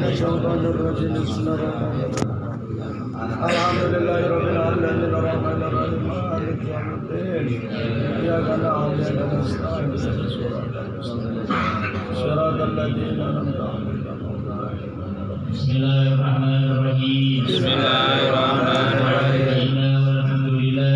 الشيطان الرجيم بسم الله الرحمن الرحيم الحمد لله رب العالمين الرحمن الرحيم مالك يوم الدين إياك نعبد وإياك نستعين صراط الذين أنعمت عليهم. Bismillahirrahmanirrahim. Bismillahirrahmanirrahim.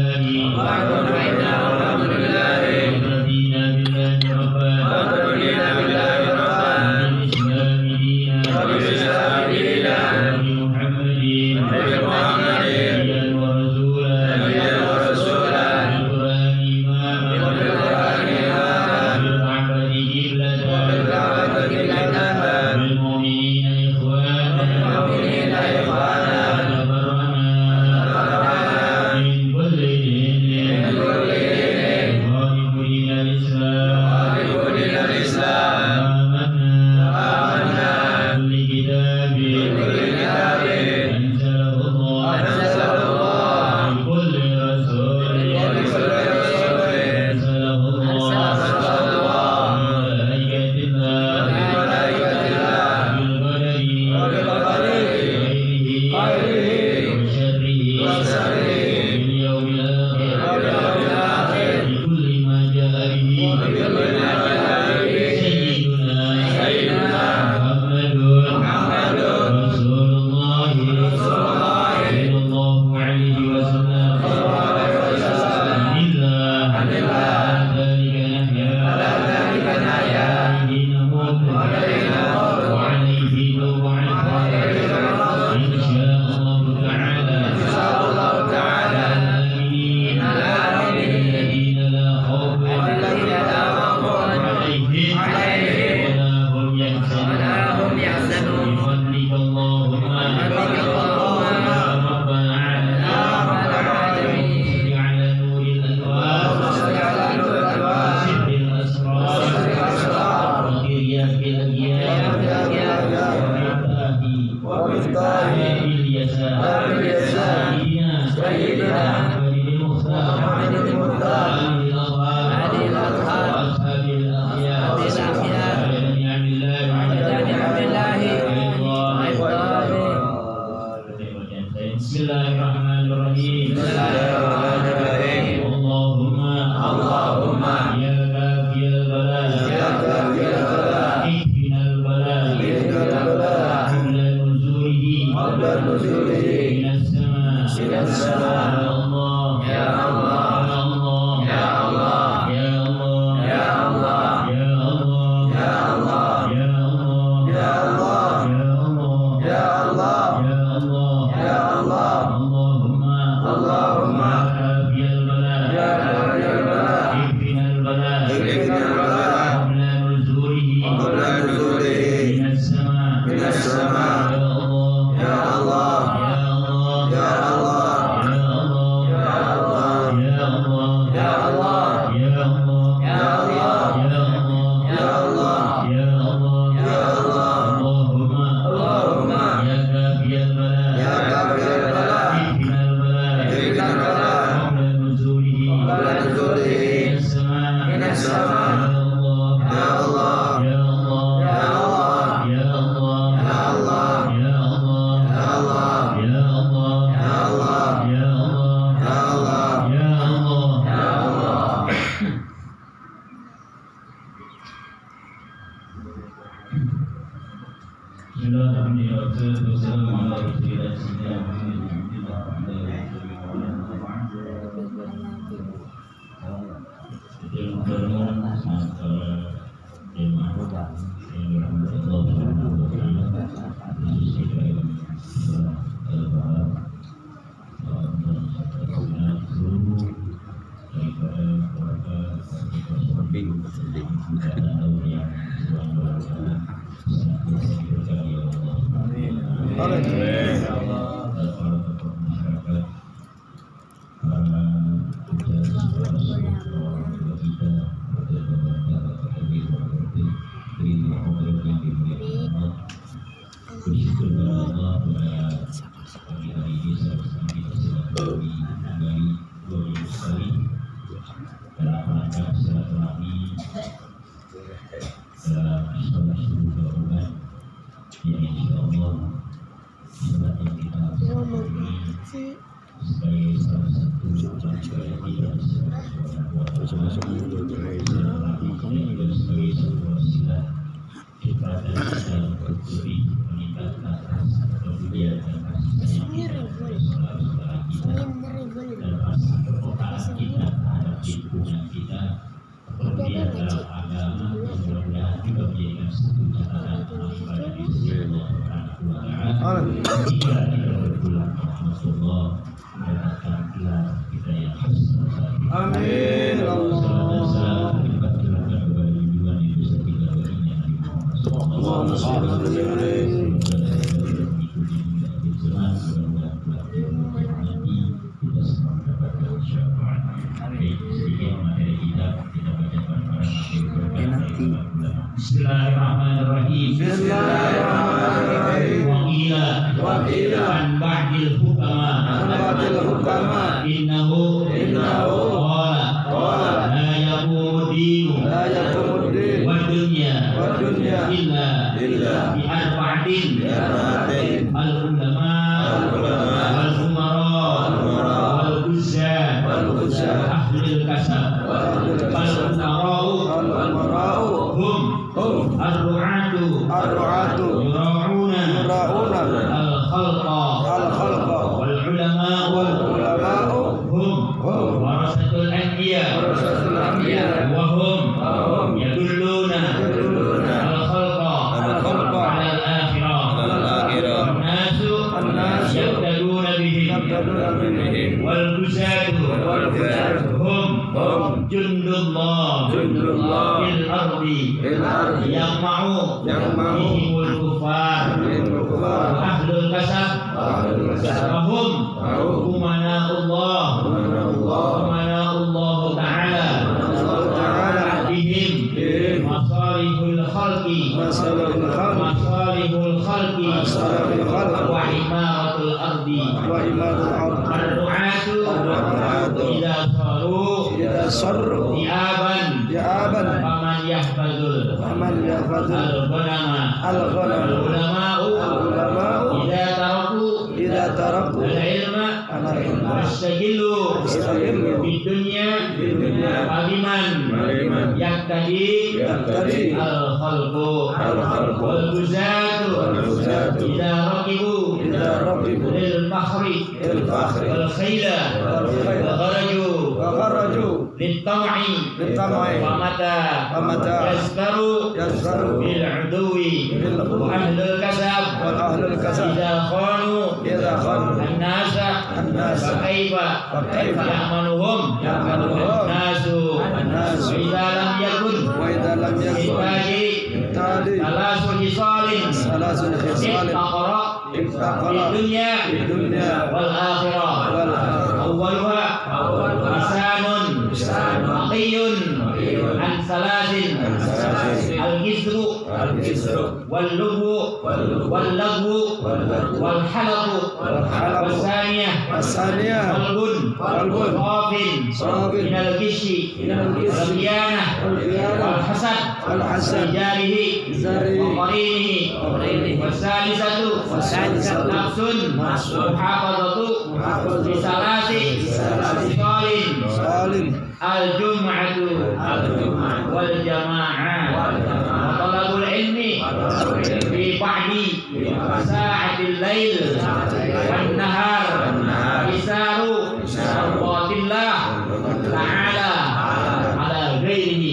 Bismillahirrahmanirrahim. Allahumma ya kafiyal bala ihfinal bala qabla nuzulihi minas sama ya Allah ya Allah ya Allah ya Allah ya Allah ya Allah ya Allah ya Allah ya Allah ya Allah ya Allah ya Allah Allahumma kafiyal bala ihfinal bala qabla nuzulihi minas sama ya Allah ya Allah ya Allah ya Allah ya Allah ya Allah ya Allah ya Allah ya Allah ya Allah ya Allah Allahumma ya kafiyal bala ihfinal bala qabla nuzulihi minas sama ya Allah ya Allah ya Allah ya Allah ya Allah ya Allah ya Allah ya Allah ya Allah ya Allah ya Allah ya Allah. Bismillahirrahmanirrahim. Wassalamu ala rasulillah sayyidina Muhammadin wa ala alihi Jadi insyaallah surat yang kita ini sebagai salah satu sebagai sebuah sila kita dalam berdiri meningkatkan rasa kepedulian dan kasih sayang kita dan rasa kepekaan kita terhadap lingkungan kita, kepedulian dalam agama, mudah-mudahan juga menjadikan satu catatan pada diri Allah Subhanahu wa Ta'ala. Jika kita berpulang Rasulullah mendapatkan gelar kita yang khas. Amin Allah. Bismillahirrahmanirrahim. Bismillahirrahmanirrahim. Wa qila an ba'dil hukama innahu qala la yaqumu dinu wa dunya illa bi arba'atin al ulama wal umara wal uzzah ahlul kasab wal umara'u hum ar-ru'atu yura'una al-khalqa wal ulama'u hum warasatul anbiya wa hum yadulluna al-khalqa ala al-akhirah an-nasu yaqtaduna bihim wal guzatu hum jundullah fil ardi yaqma'u bihimul kufar ahlul kasab hum umana'ullah ta'ala bihim masalihul khalqi wa imaratul ardi ar-ru'atu idza sarru diaban faman yahfazul al-ghanama idza taraku al-ilma wastaghillu bidunya aliman yaktadi al-khalqu wal guzatu idza raqibu lil fakhri wal khayla wa kharaju lit-tam'i wa mata yasbaru bil udwi wa ahlul kasab idza khanu an-nasa kaifa ya'manuhum an-nasu idza lam yakun salasul hisalin iftaqara dunya wal akhirah awwaluha lisanun aqiyun an salasin al-jisru wal lugwu wal halaqu والثانية والبن صافٍ من الغش والخيانة والحسد لجاره وقرينه والثالثة نفس محافظة بثلاث خصال الجمعة والجماعة وطلب العلم في بعد ساعة الليل والنهار إثار مرضات الله تعالى على غيره.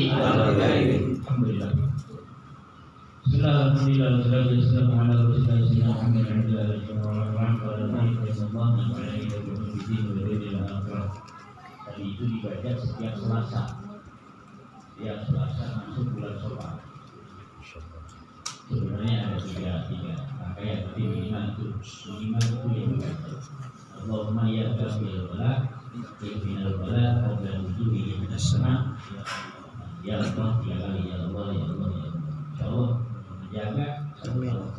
Hari itu dibaca setiap Selasa. Setiap Selasa masuk bulan Syawal. Sebenarnya ada tiga rangkaian, tapi minimal itu ya. Allahumma ya Rabbil Bala, Ibnul Bala, Qabla Nuzuli Minas Sama. Ya Allah, ya Allah, ya Allah, ya Allah. Insyaallah menjaga sebelum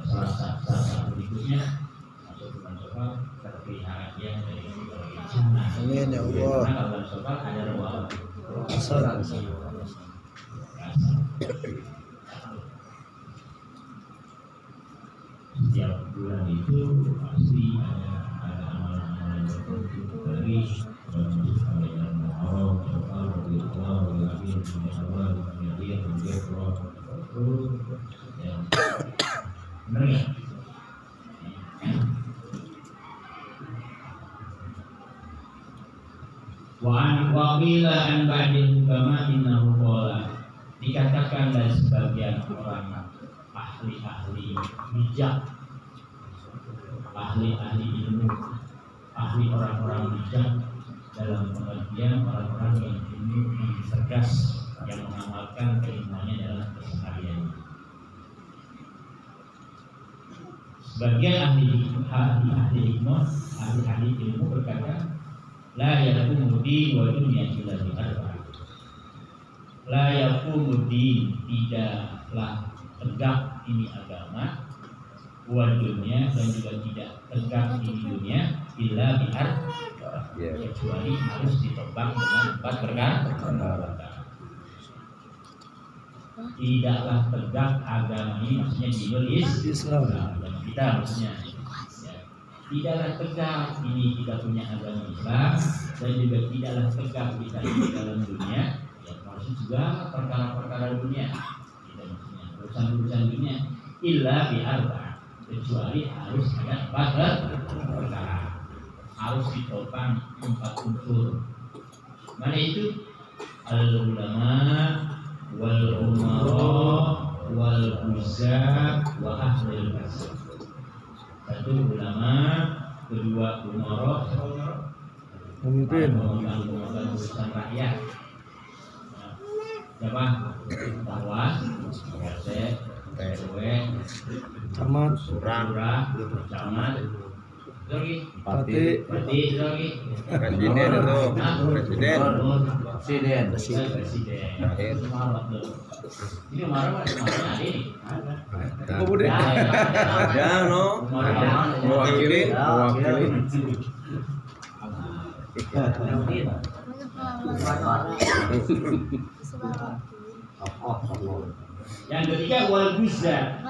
Selasa berikutnya masuk bulan Syawal terpelihara dia dari bencana. Amin ya Allah. Bulan Syawal ada dua bulan itu pasti ada amalan-amalan tertentu dari Waqila an ba'dil hukama innahu qala, dikatakan dari sebagian orang ahli-ahli bijak, ahli-ahli ilmu, ahli orang-orang bijak dalam pengertian orang-orang yang ilmu, yang cerdas, yang mengamalkan keilmuannya dalam keseharian. Sebagian ahli ilmu berkata, la yakumudi wa dunya illa bi arba'ah. La yakumudi, tidaklah tegak ini agama, wa dunya, dan juga tidak tegak ini dunia, illa bi arba'ah, kecuali harus ditopang dengan 4 perkara. Tidaklah tegak agama ini, maksudnya di Islam, dan kita maksudnya tidaklah tegak ini kita punya agama Islam, dan juga tidaklah tegak kita ini dalam dunia, ya maksud juga perkara-perkara dunia, kita maksudnya urusan-urusan dunia, illa bi arba'ah, kecuali harus ada 4 perkara, harus ditopang 4 unsur. Mana itu? Al-ulama wal umara wal uzat wa ahlul kasab. Satu ulama, kedua umara, Pemimpin. mengamalkan urusan rakyat. Siapa? Tawas, RT, RW, Camat, lurah, camat, lagi, Bupati, lagi, Presiden itu, presiden. presiden. Ini umara ada ini. Apa Bude? Ya, no. Mewakili. Yang ketiga wal guzat.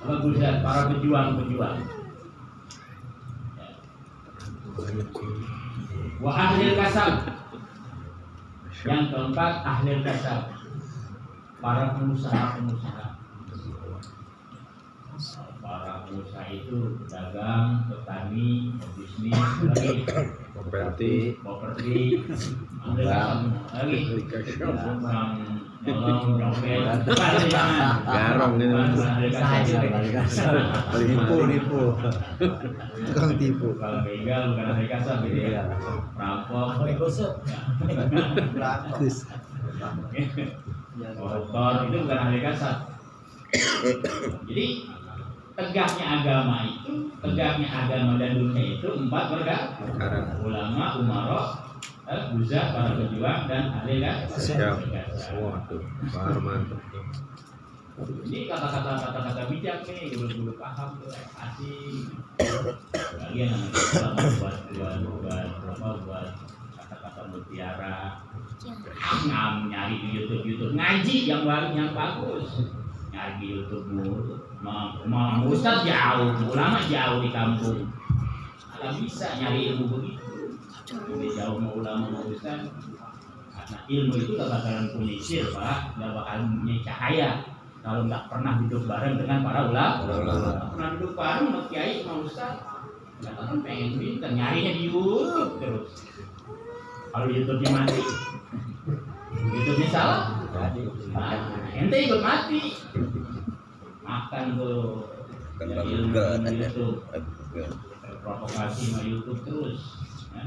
Wal guzat, para pejuang-pejuang. Wa ahlil kasab. Yang keempat ahlil kasab, para pengusaha-pengusaha. Para pengusaha itu pedagang, petani, bisnis, lagi properti, lagi nolong, dompet, Garong ini. Nipu. Tukang tipu. Kalau begal bukan ahli kasab, gitu ya. Perampok, koruptor itu bukan ahli kasab. Jadi tegaknya agama dan dunia itu 4 perkara: ulama, umara, guzat, para pejuang, dan ahli kasab. Semua tuh, Pak Arman. Ini kata-kata bijak nih, dulu paham tuh, asing. Kalian buat kata-kata mutiara, nyari di YouTube, ngaji yang bagus, nyari di YouTube mulu. Mau ustaz jauh, ulama jauh di kampung, nggak bisa nyari ilmu begitu. Jadi jauh mau ulama mau ustaz, karena ilmu itu gak bakalan punisir Pak, gak bakalan punya cahaya kalau nggak pernah duduk bareng dengan para ulama. Nggak pernah duduk bareng sama kiai sama ustaz, nggak kan pengen pinter, nyarinya di YouTube terus. Kalau YouTube-nya mati, YouTube-nya salah, ente ikut mati. Makan tuh ya, ilmu YouTube, terprovokasi sama YouTube terus ya.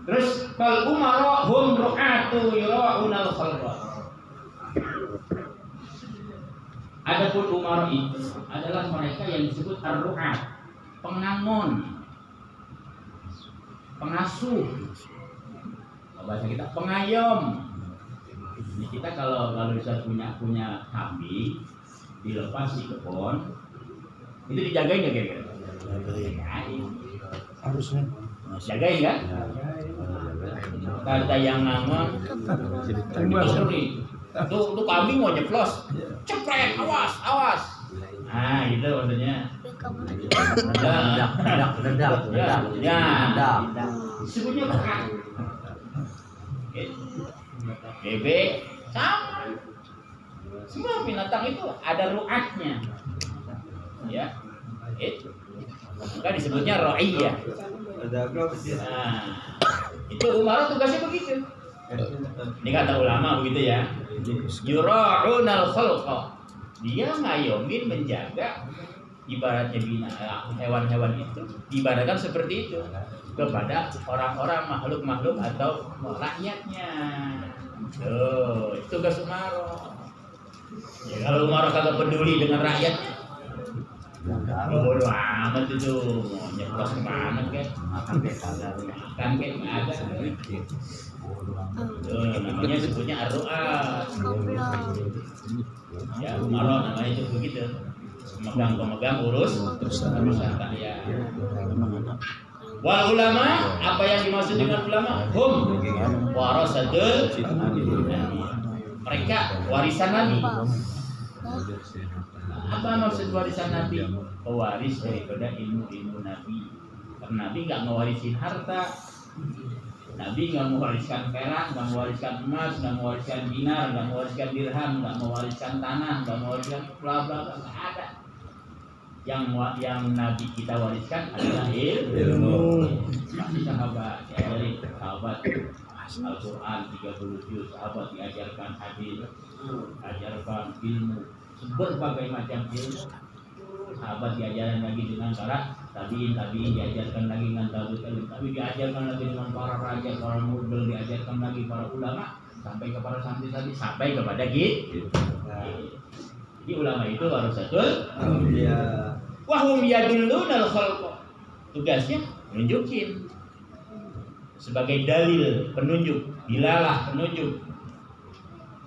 Terus kal umara hum ru'atu yura'unal khalqa. Adapun umara itu adalah mereka yang disebut ar-ru'at, pengangon, pengasuh, bahasa kita pengayom. Ini kita kalau bisa punya kambing dilepas di kebun, itu dijagain nggak kira-kira? Harusnya. Jagain kan? Kata yang ngangon, Tuh kambing mau nyeplos, cepret, awas. Nah, gitu maksudnya. Ledak. Ya. Disebutnya berat. Bebek sama. Semua binatang itu ada ru'atnya. Ya. Maka disebutnya ra'iyah. Nah, itu Umar tugasnya begitu. Ini kata ulama begitu ya. Yura'unal khalqa. Dia ngayomin menjaga ibaratnya hewan-hewan itu diibaratkan seperti itu kepada orang-orang makhluk-makhluk atau rakyatnya. Tuh, itu tugas Umar. Ya, kalau Umar kagak peduli dengan rakyatnya, bodoh amat itu, mau nyeplos kemana kek? Makan kek nggak ada. Namanya sebutnya ar-ru'at. Ya, Umar namanya itu begitu. Pemegang urus urusan rakyat. Wal ulama, apa yang dimaksud dengan ulama? Hum warasatul nabi. Mereka warisan Nabi. Apa maksud warisan Nabi? Pewaris daripada ilmu-ilmu Nabi. Karena Nabi nggak ngewarisin harta. Nabi nggak mewariskan perak, nggak mewariskan emas, nggak mewariskan dinar, nggak mewariskan dirham, nggak mewariskan tanah, nggak mewariskan bla bla bla, nggak ada. Yang Nabi kita wariskan adalah ilmu. Sahabat Al-Quran 30 juz, sahabat diajarkan hadis, ajarkan ilmu, berbagai macam ilmu. Sahabat diajarkan lagi dengan para tabiin diajarkan lagi dengan tabiin diajarkan lagi dengan para raja, para mudel, diajarkan lagi para ulama, sampai kepada santri-santri, sampai kepada gitu. Jadi ulama itu harus satu. Wahum yadullunal khalqa. Tugasnya nunjukin sebagai dalil, penunjuk, dilalah, penunjuk.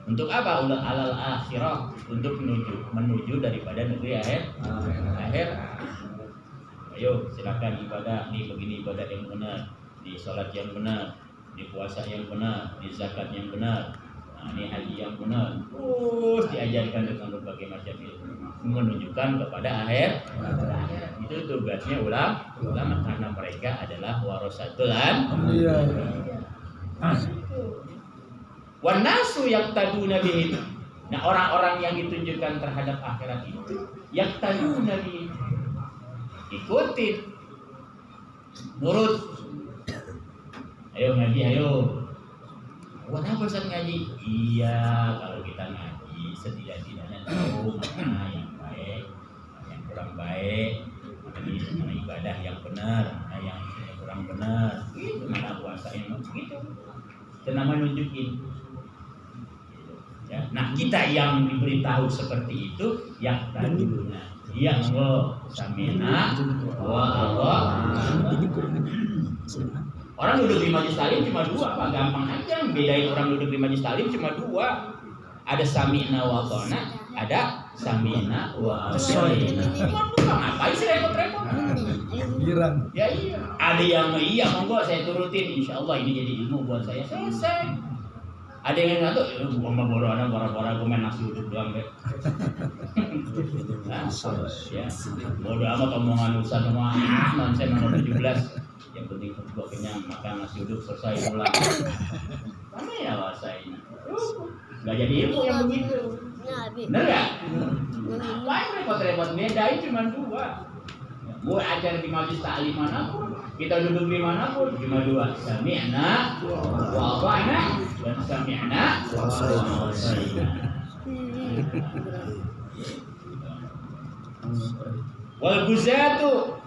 Untuk apa? Alal akhirah, untuk menuju daripada negeri akhir. Ayo silakan ibadah, nih begini ibadah yang benar, di sholat yang benar, di puasa yang benar, di zakat yang benar, nah, ini haji yang benar. Terus diajarkan dengan berbagai macam ilmu, menunjukkan kepada akhir. Itu tugasnya ulama karena mereka adalah warasatul anbiya. Wan nasu yaqtaduna bihi. Nah, orang-orang yang ditunjukkan terhadap akhirat itu yaqtaduna bihi. Ikutin, nurut. Ayo ngaji, ayo. Buat apa Ustaz ngaji? Iya, kalau kita ngaji setidak-tidaknya tahu mana yang baik, yang kurang baik, mana ibadah yang benar, mana yang kurang benar. Itu mana puasa yang begitu. Itu namanya nunjukin. Ya. Nah, kita yang diberitahu seperti itu yang tadinya yang samina wa Allah. Orang duduk di majelis taklim cuma dua, Pak, gampang aja bedain orang duduk di majelis taklim cuma dua. Ada samina wa ta'na, ada samina wa asyina. Cuma dua, ngapain sih repot-repot? Girang. Ya iya. Ada yang iya, monggo saya turutin, insyaallah ini jadi ilmu buat saya. Selesai. Ada yang nggak tahu, gua bodoh anak bara-bara gua main nasi uduk doang deh. Nah, ya, bodoh amat omongan Ustaz semua. Man saya nomor 17. Yang penting gua kenyang, makan nasi uduk selesai pulang. Mana ya wasain? Nggak jadi ilmu yang begitu. Bener nggak? Ngapain repot-repot? Bedain cuma dua. Gua ajar di majelis taklim manapun, kita duduk di manapun cuma dua. Sami'na wa ata'na dan sami'na wa ata'na. Wal guzatu,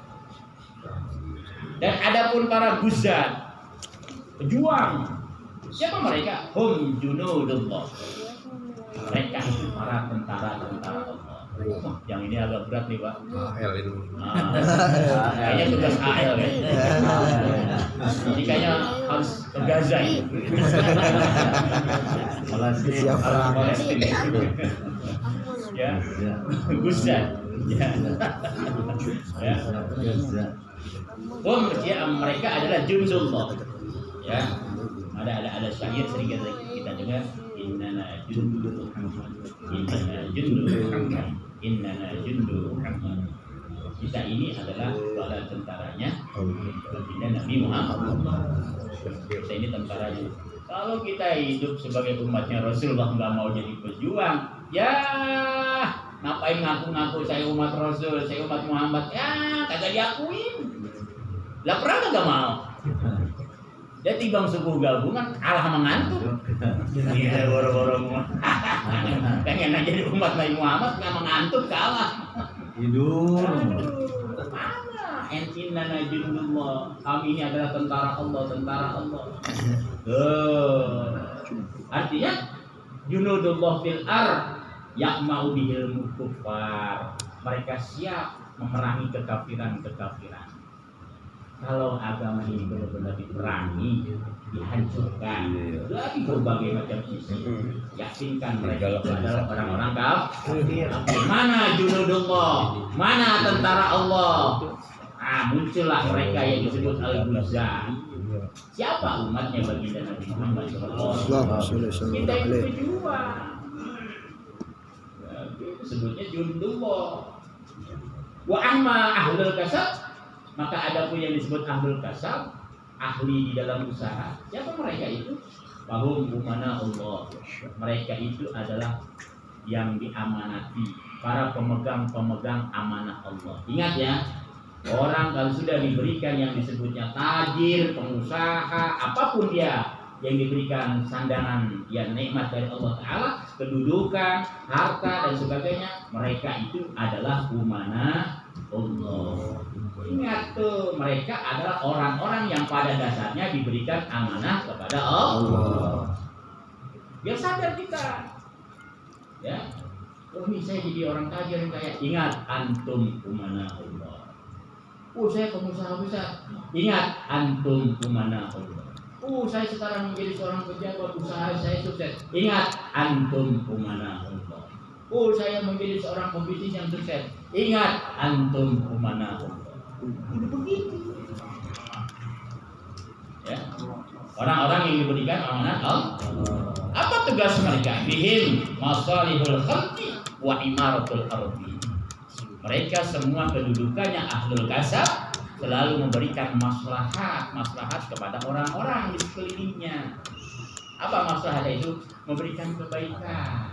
dan adapun para guzat, pejuang. Siapa mereka? Hum junudullah. Mereka para tentara-tentara Allah. Yang ini agak berat nih, Pak. AL ini. Kayaknya tugas AL ya. Jadi kayaknya harus ke Gaza ya. Palestina. Ya. Guzat. Ya. Mereka adalah jundullah. Ya. Ada syair sering kita dengar, innana jundu Muhammad. Kita ini adalah bala tentaranya baginda Nabi Muhammad. Kita ini tentaranya. Kalau kita hidup sebagai umatnya Rasulullah nggak mau jadi pejuang, ya ngapain ngaku-ngaku saya umat Rasul, saya umat Muhammad, ya kagak diakuin. Lah pernah kagak mau? Dia timbang suku gabungan kalah mengantuk. Iya boro-boro pengen aja jadi umat Nabi Muhammad nggak mengantuk kalah. Hidup. Mana? Innana jundullah. Kami ini adalah tentara Allah, tentara Allah. Artinya junudullah fil ard ya'mau bihil kuffar. Mereka siap memerangi kekafiran-kekafiran. Kalau agama ini benar-benar diperangi, dihancurkan dari berbagai macam sisi, yakinkan mereka adalah orang-orang kafir. Mana junudullah? Mana tentara Allah? Muncullah mereka yang disebut al-Ghuzah. Siapa umatnya baginda Nabi Muhammad SAW? Kita itu pejuang. Itu sebutnya junudullah. Wa amma ahlul kasab, maka ada pun yang disebut ahlul kasab, ahli di dalam usaha. Siapa mereka itu? Bahum umana Allah. Mereka itu adalah yang diamanati, para pemegang-pemegang amanah Allah. Ingat ya, orang kalau sudah diberikan yang disebutnya tajir, pengusaha, apapun dia yang diberikan sandangan yang nikmat dari Allah Ta'ala, kedudukan, harta dan sebagainya, mereka itu adalah umana Allah. Ingat tuh, mereka adalah orang-orang yang pada dasarnya diberikan amanah kepada Allah. Biar sadar kita, ya. Oh ini saya jadi orang tajir yang kaya. Ingat, antum umana Allah. Oh saya pengusaha besar. Ingat, antum umana Allah. Oh saya sekarang menjadi seorang pejabat, usaha saya sukses. Ingat, antum umana Allah. Oh saya menjadi seorang pembisnis yang sukses. Ingat, antum umana Allah. Begitu. Ya. Orang-orang yang diberikan amanah Allah. Apa tugas mereka? Bihim masalihul khalqi wa imaratul ardi. Mereka semua kedudukannya ahlul kasab, selalu memberikan maslahat kepada orang-orang di sekelilingnya. Apa maslahat itu? Memberikan kebaikan.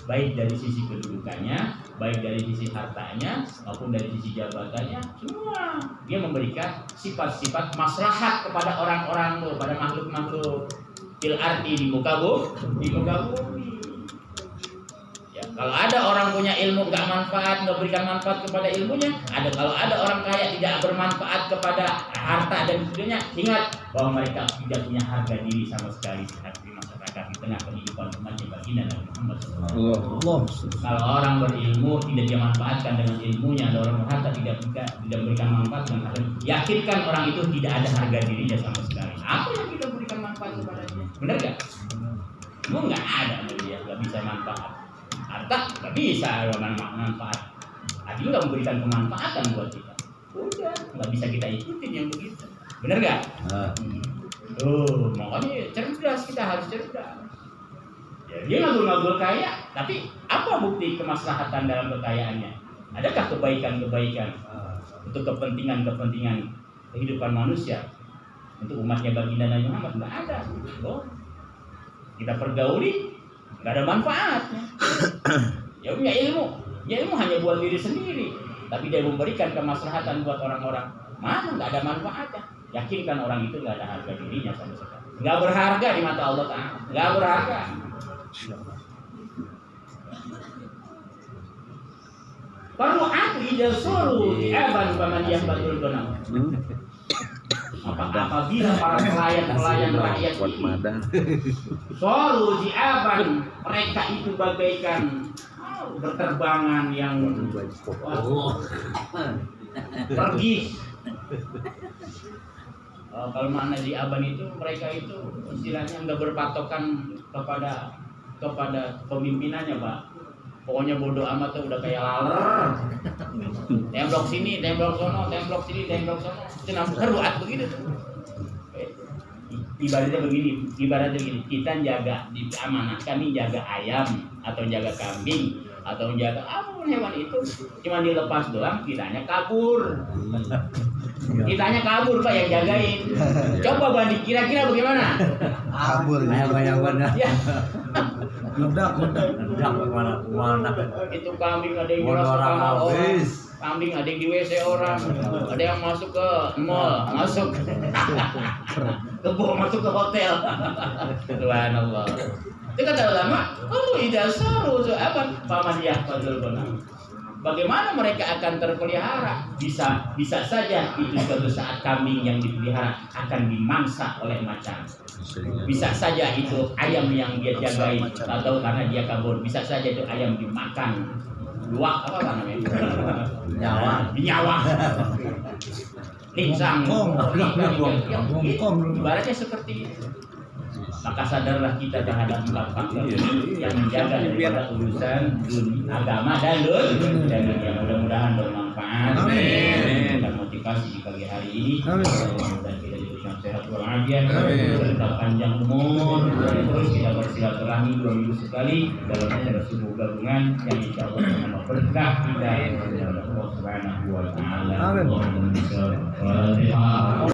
Baik dari sisi kedudukannya, baik dari sisi hartanya, maupun dari sisi jabatannya, semua dia memberikan sifat-sifat maslahat kepada orang-orang, kepada makhluk-makhluk fil ardi, di muka bumi. Ya, kalau ada orang punya ilmu nggak manfaat, nggak berikan manfaat kepada ilmunya, kalau ada orang kaya tidak bermanfaat kepada harta dan sebagainya, ingat bahwa mereka tidak punya harga diri sama sekali di masyarakat, di tengah kehidupan umatnya baginda Nabi Muhammad SAW. Kalau orang berilmu tidak dia manfaatkan dengan ilmunya, ada orang berharta tidak memberikan manfaat dengan harta, yakinkan orang itu tidak ada harga dirinya sama sekali. Apa yang kita berikan manfaat kepada dia? Benar nggak? Ilmu nggak ada, dia nggak bisa manfaat. Harta nggak bisa manfaat. Artinya nggak memberikan kemanfaatan buat kita. Udah, nggak bisa kita ikutin yang begitu. Benar nggak? Makanya cerdas, kita harus cerdas. Ya, dia ngabul-ngabul kaya, tapi apa bukti kemaslahatan dalam kekayaannya? Adakah kebaikan-kebaikan untuk kepentingan kehidupan manusia, untuk umatnya baginda Nabi Muhammad? Nggak ada. Kita pergauli, nggak ada manfaatnya. Ya punya ilmu hanya buat diri sendiri, tapi dia memberikan kemaslahatan buat orang-orang. Mana nggak ada manfaatnya? Yakinkan orang itu nggak ada harga dirinya sama sekali. Nggak berharga di mata Allah Ta'ala. Nggak berharga. Perlu aku ijazah suruh eban paman yang batul donang. Apabila para pelayan rakyat ini suruh diaban, mereka itu bagaikan berterbangan yang pergi. Kalau makna di aban itu, mereka itu istilahnya nggak berpatokan kepada pemimpinannya, Pak. Pokoknya bodoh amat tuh, udah kayak laler. Temblok sini, temblok sono, temblok sini, temblok sono. Itu namanya ruat begitu tuh. ibaratnya begini, kita jaga di amanah, kami jaga ayam atau jaga kambing atau jaga apapun hewan itu, cuma dilepas doang, kitanya kabur. Kitanya kabur Pak yang jagain. Coba banding kira-kira bagaimana? Kabur. Ayam-ayaman Ya, Ledak. kemana? itu kambing ada yang Modal masuk orang kamar orang, habis. kambing ada yang di WC orang, ada yang masuk ke mall, masuk ke masuk ke hotel. Subhanallah. Itu kata ulama, idza saru apa pamadiyah fadul benar. Bagaimana mereka akan terpelihara? Bisa saja itu suatu saat kambing yang dipelihara akan dimangsa oleh macan. Bisa saja itu ayam yang dia jagai atau karena dia kabur, bisa saja itu ayam dimakan. Luak apa namanya? Nyawa. Lingsang. Ibaratnya seperti itu. Maka sadarlah kita terhadap empat faktor ini yang menjaga daripada urusan agama dan dunia. Mudah-mudahan bermanfaat. Amin. Dan motivasi di pagi hari ini. Amin. Dan kita diberikan sehat walafiat, serta panjang umur. Dan terus kita bersilaturahmi 2 minggu sekali dalam acara subuh gabungan yang insya Allah menambah berkah kita kepada Allah Subhanahu wa Ta'ala. Amin. Allahumma sholli ala